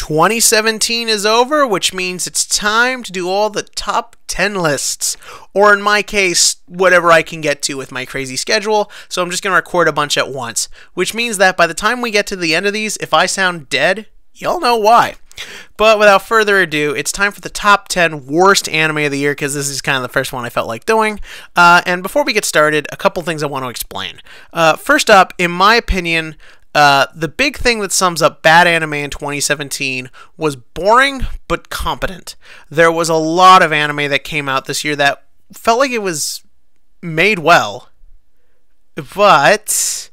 2017 is over, which means it's time to do all the top 10 lists, or in my case, whatever I can get to with my crazy schedule, so I'm just going to record a bunch at once, which means that by the time we get to the end of these, if I sound dead, y'all know why. But without further ado, it's time for the top 10 worst anime of the year, because this is kind of the first one I felt like doing. And before we get started, a couple things I want to explain. First up, in my opinion, the big thing that sums up bad anime in 2017 was boring but competent. There was a lot of anime that came out this year that felt like it was made well, but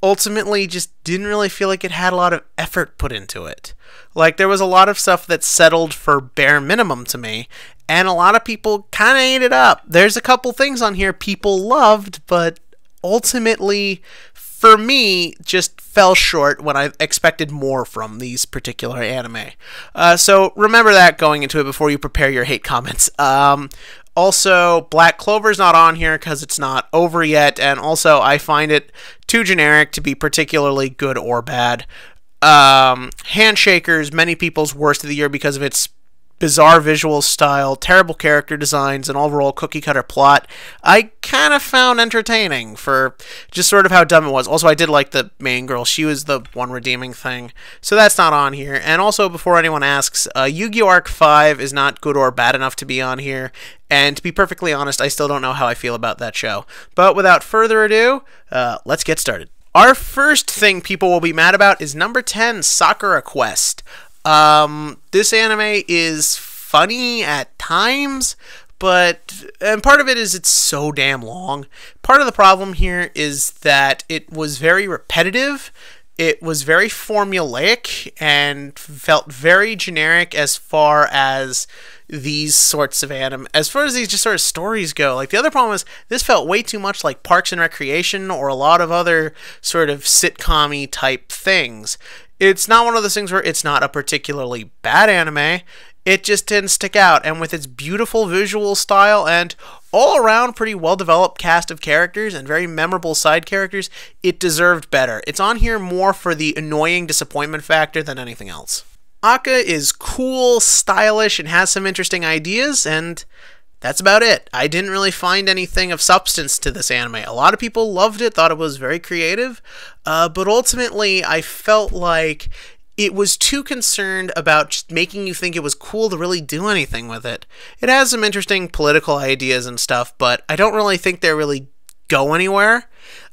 ultimately just didn't really feel like it had a lot of effort put into it. Like, there was a lot of stuff that settled for bare minimum to me, and a lot of people kind of ate it up. There's a couple things on here people loved, but ultimately, for me, just fell short when I expected more from these particular anime. So remember that going into it before you prepare your hate comments. Also, Black Clover's not on here because it's not over yet, and also I find it too generic to be particularly good or bad. Handshakers, many people's worst of the year because of its bizarre visual style, terrible character designs, and overall cookie-cutter plot, I kind of found entertaining for just sort of how dumb it was. Also, I did like the main girl. She was the one redeeming thing. So that's not on here. And also, before anyone asks, Yu-Gi-Oh! Arc 5 is not good or bad enough to be on here. And to be perfectly honest, I still don't know how I feel about that show. But without further ado, let's get started. Our first thing people will be mad about is number 10, Sakura Quest. This anime is funny at times, and part of it is it's so damn long. Part of the problem here is that it was very repetitive, it was very formulaic, and felt very generic as far as these sorts of anime, as far as these just sort of stories go. Like, the other problem is this felt way too much like Parks and Recreation or a lot of other sort of sitcom-y type things. It's not one of those things where it's not a particularly bad anime, it just didn't stick out, and with its beautiful visual style and all-around pretty well-developed cast of characters and very memorable side characters, it deserved better. It's on here more for the annoying disappointment factor than anything else. ACCA is cool, stylish, and has some interesting ideas, and that's about it. I didn't really find anything of substance to this anime. A lot of people loved it, thought it was very creative, but ultimately I felt like it was too concerned about just making you think it was cool to really do anything with it. It has some interesting political ideas and stuff, but I don't really think they really go anywhere.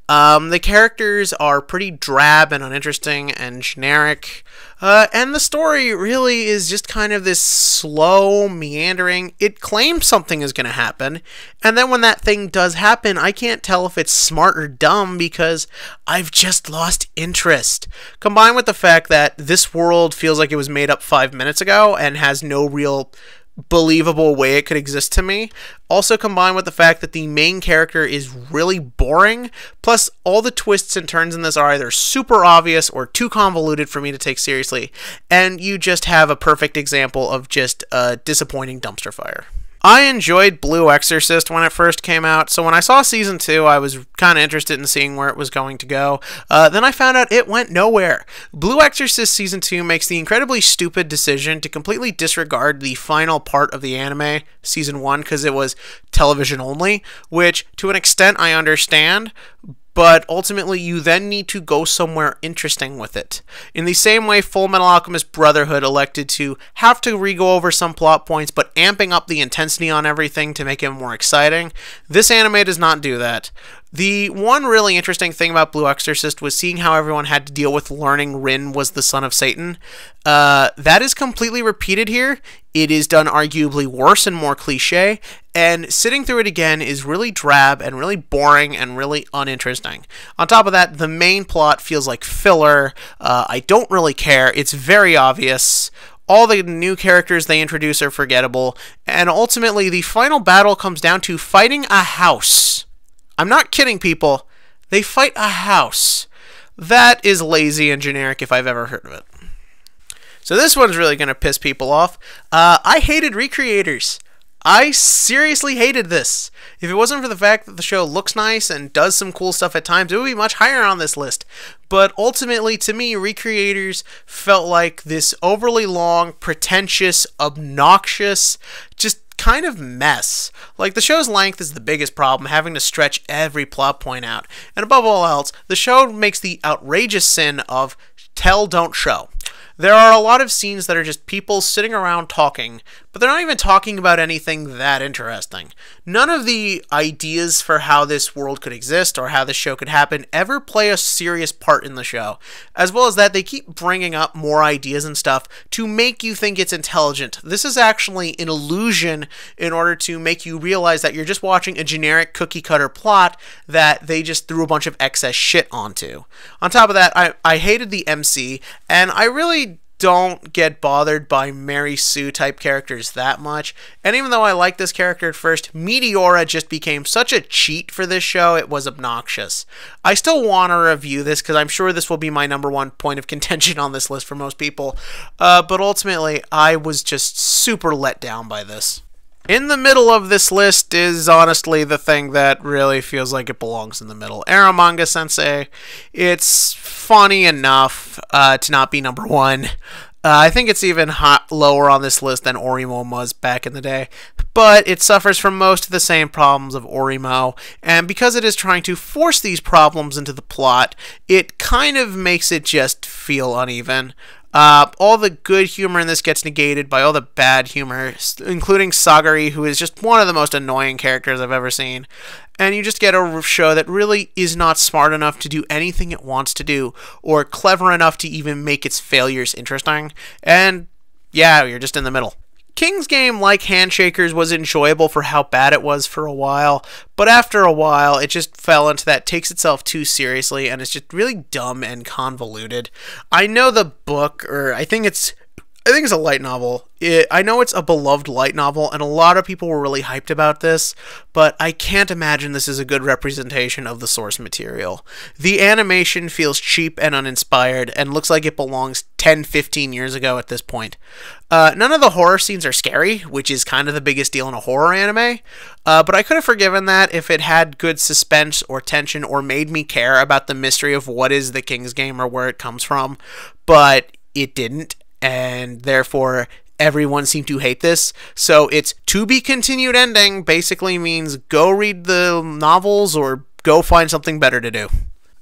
The characters are pretty drab and uninteresting and generic, and the story really is just kind of this slow, meandering. It claims something is going to happen, and then when that thing does happen, I can't tell if it's smart or dumb because I've just lost interest. Combined with the fact that this world feels like it was made up 5 minutes ago and has no real believable way it could exist to me. Also combined with the fact that the main character is really boring, plus all the twists and turns in this are either super obvious or too convoluted for me to take seriously, and you just have a perfect example of just a disappointing dumpster fire. I enjoyed Blue Exorcist when it first came out, so when I saw Season 2, I was kind of interested in seeing where it was going to go. Then I found out it went nowhere. Blue Exorcist Season 2 makes the incredibly stupid decision to completely disregard the final part of the anime, Season 1, because it was television only, which, to an extent, I understand, but ultimately you then need to go somewhere interesting with it. In the same way Full Metal Alchemist Brotherhood elected to have to re-go over some plot points, but amping up the intensity on everything to make it more exciting, this anime does not do that. The one really interesting thing about Blue Exorcist was seeing how everyone had to deal with learning Rin was the son of Satan. That is completely repeated here. It is done arguably worse and more cliche, and sitting through it again is really drab and really boring and really uninteresting. On top of that, the main plot feels like filler. I don't really care. It's very obvious. All the new characters they introduce are forgettable, and ultimately the final battle comes down to fighting a house. I'm not kidding, people. They fight a house. That is lazy and generic if I've ever heard of it. So this one's really going to piss people off. I hated Recreators. I seriously hated this. If it wasn't for the fact that the show looks nice and does some cool stuff at times, it would be much higher on this list. But ultimately, to me, Recreators felt like this overly long, pretentious, obnoxious, just kind of mess. Like, the show's length is the biggest problem, having to stretch every plot point out. And above all else, the show makes the outrageous sin of tell, don't show. There are a lot of scenes that are just people sitting around talking, but they're not even talking about anything that interesting. None of the ideas for how this world could exist or how this show could happen ever play a serious part in the show. As well as that, they keep bringing up more ideas and stuff to make you think it's intelligent. This is actually an illusion in order to make you realize that you're just watching a generic cookie-cutter plot that they just threw a bunch of excess shit onto. On top of that, I hated the MC, and I really don't get bothered by Mary Sue type characters that much. And even though I liked this character at first, Meteora just became such a cheat for this show, it was obnoxious. I still want to review this because I'm sure this will be my #1 point of contention on this list for most people. But ultimately, I was just super let down by this. In the middle of this list is honestly the thing that really feels like it belongs in the middle. Eromanga Sensei. It's funny enough to not be #1. I think it's even lower on this list than Orimo was back in the day. But it suffers from most of the same problems of Orimo, and because it is trying to force these problems into the plot, it kind of makes it just feel uneven. All the good humor in this gets negated by all the bad humor, including Sagari, who is just one of the most annoying characters I've ever seen. And you just get a show that really is not smart enough to do anything it wants to do, or clever enough to even make its failures interesting. And yeah, you're just in the middle. King's Game, like Handshakers, was enjoyable for how bad it was for a while, but after a while, it just fell into that takes itself too seriously, and it's just really dumb and convoluted. I know the book, or I think it's a light novel. I know it's a beloved light novel, and a lot of people were really hyped about this, but I can't imagine this is a good representation of the source material. The animation feels cheap and uninspired, and looks like it belongs 10-15 years ago at this point. None of the horror scenes are scary, which is kind of the biggest deal in a horror anime, but I could have forgiven that if it had good suspense or tension or made me care about the mystery of what is the King's Game or where it comes from, but it didn't. And therefore, everyone seemed to hate this. So its to be continued ending basically means go read the novels or go find something better to do.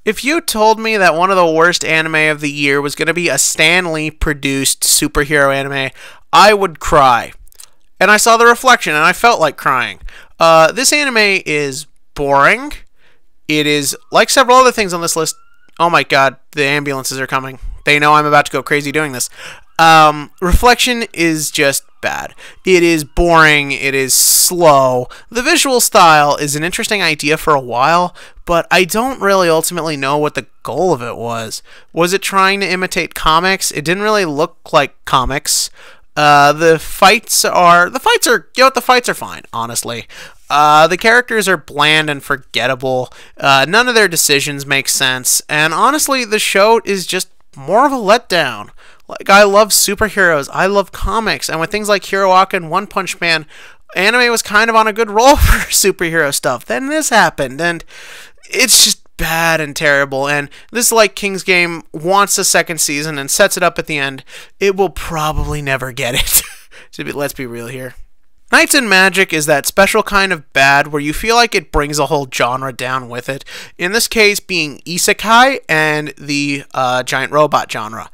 If you told me that one of the worst anime of the year was going to be a Stan Lee produced superhero anime, I would cry. And I saw the reflection and I felt like crying. This anime is boring. It is, like several other things on this list, oh my god, the ambulances are coming. They know I'm about to go crazy doing this. Reflection is just bad. It is boring. It is slow. The visual style is an interesting idea for a while, but I don't really ultimately know what the goal of it was. Was it trying to imitate comics? It didn't really look like comics. The fights are fine, honestly. The characters are bland and forgettable. None of their decisions make sense, and honestly, the show is just more of a letdown. Like, I love superheroes, I love comics, and with things like Hiroaka and One Punch Man, anime was kind of on a good roll for superhero stuff. Then this happened, and it's just bad and terrible, and this, like King's Game, wants a second season and sets it up at the end. It will probably never get it. Let's be real here. Knights and Magic is that special kind of bad where you feel like it brings a whole genre down with it. In this case being Isekai and the giant robot genre.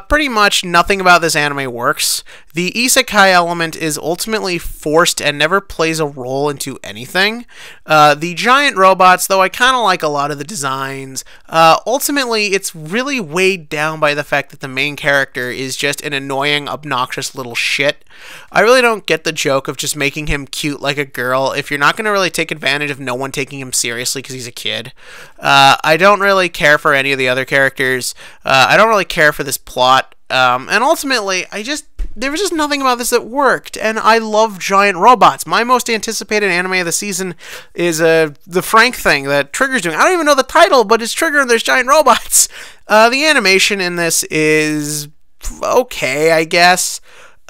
Pretty much nothing about this anime works. The isekai element is ultimately forced and never plays a role into anything. The giant robots, though I kind of like a lot of the designs, ultimately it's really weighed down by the fact that the main character is just an annoying, obnoxious little shit. I really don't get the joke of just making him cute like a girl if you're not going to really take advantage of no one taking him seriously because he's a kid. I don't really care for any of the other characters. I don't really care for this plot, and ultimately there was just nothing about this that worked, and I love giant robots. My most anticipated anime of the season is the Frank thing that Trigger's doing. I don't even know the title, but it's Trigger and there's giant robots. The animation in this is okay, I guess.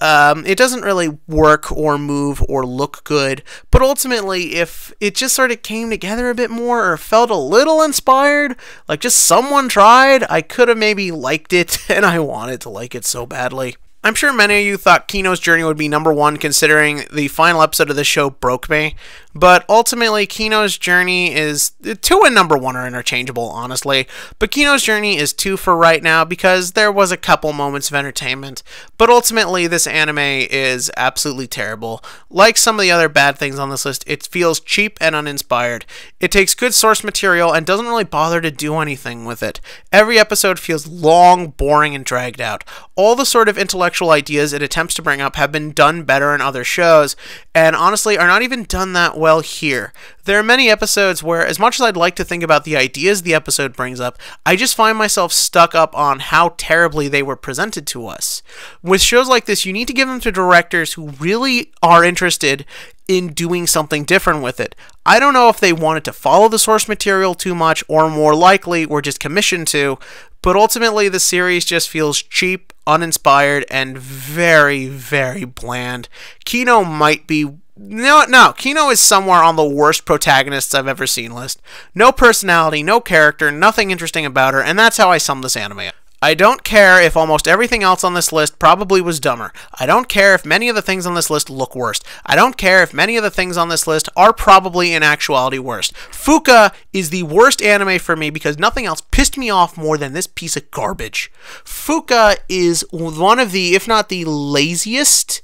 It doesn't really work or move or look good, but ultimately, if it just sort of came together a bit more or felt a little inspired, like just someone tried, I could have maybe liked it, and I wanted to like it so badly. I'm sure many of you thought Kino's journey would be #1 considering the final episode of the show broke me, but ultimately Kino's journey is 2 and #1 are interchangeable, honestly, but Kino's journey is 2 for right now because there was a couple moments of entertainment, but ultimately this anime is absolutely terrible. Like some of the other bad things on this list, it feels cheap and uninspired. It takes good source material and doesn't really bother to do anything with it. Every episode feels long, boring, and dragged out. All the sort of intellectual ideas it attempts to bring up have been done better in other shows, and honestly are not even done that well here. There are many episodes where, as much as I'd like to think about the ideas the episode brings up, I just find myself stuck up on how terribly they were presented to us. With shows like this, you need to give them to directors who really are interested in doing something different with it. I don't know if they wanted to follow the source material too much, or more likely were just commissioned to, but ultimately the series just feels cheap, uninspired, and very, very bland. Kino might be... No, Kino is somewhere on the worst protagonists I've ever seen list. No personality, no character, nothing interesting about her, and that's how I sum this anime up. I don't care if almost everything else on this list probably was dumber. I don't care if many of the things on this list look worse. I don't care if many of the things on this list are probably in actuality worse. Fuuka is the worst anime for me because nothing else pissed me off more than this piece of garbage. Fuuka is one of the, if not the laziest,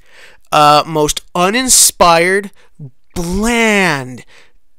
most uninspired, bland,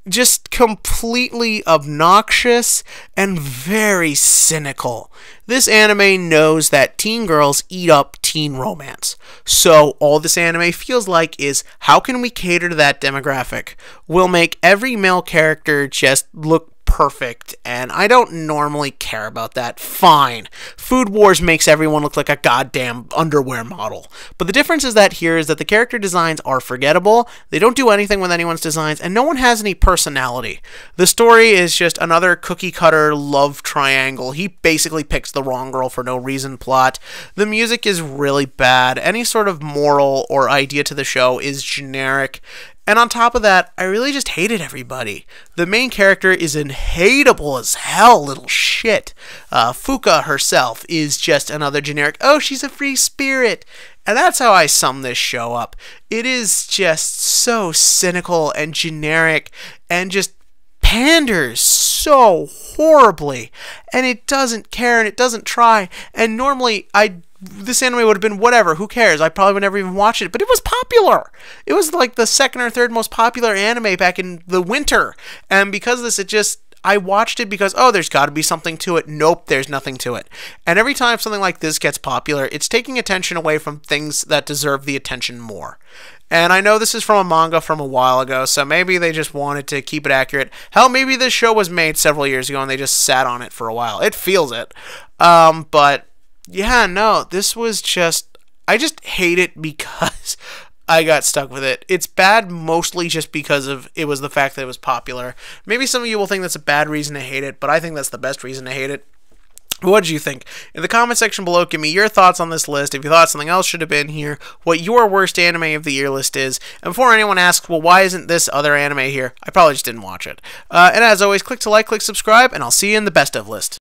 just completely obnoxious and very cynical. This anime knows that teen girls eat up teen romance. So all this anime feels like is, how can we cater to that demographic? We'll make every male character just look perfect, and I don't normally care about that. Fine. Food Wars makes everyone look like a goddamn underwear model. But the difference is that here is that the character designs are forgettable, they don't do anything with anyone's designs, and no one has any personality. The story is just another cookie-cutter love triangle. He basically picks the wrong girl for no reason plot. The music is really bad. Any sort of moral or idea to the show is generic. And on top of that, I really just hated everybody. The main character is hateable as hell, little shit. Fuuka herself is just another generic, oh, she's a free spirit. And that's how I sum this show up. It is just so cynical and generic and just panders so horribly. And it doesn't care and it doesn't try. And normally this anime would have been whatever, who cares? I probably would never even watch it, but it was popular. It was like the 2nd or 3rd most popular anime back in the winter. And because of this, I watched it because, oh, there's got to be something to it. Nope, there's nothing to it. And every time something like this gets popular, it's taking attention away from things that deserve the attention more. And I know this is from a manga from a while ago, so maybe they just wanted to keep it accurate. Hell, maybe this show was made several years ago and they just sat on it for a while. It feels it. But yeah, no, this was just, I just hate it because I got stuck with it. It's bad mostly just because of it was the fact that it was popular. Maybe some of you will think that's a bad reason to hate it, but I think that's the best reason to hate it. What did you think? In the comment section below, give me your thoughts on this list. If you thought something else should have been here, what your worst anime of the year list is. And before anyone asks, well, why isn't this other anime here? I probably just didn't watch it. And as always, click to like, click subscribe, and I'll see you in the best of list.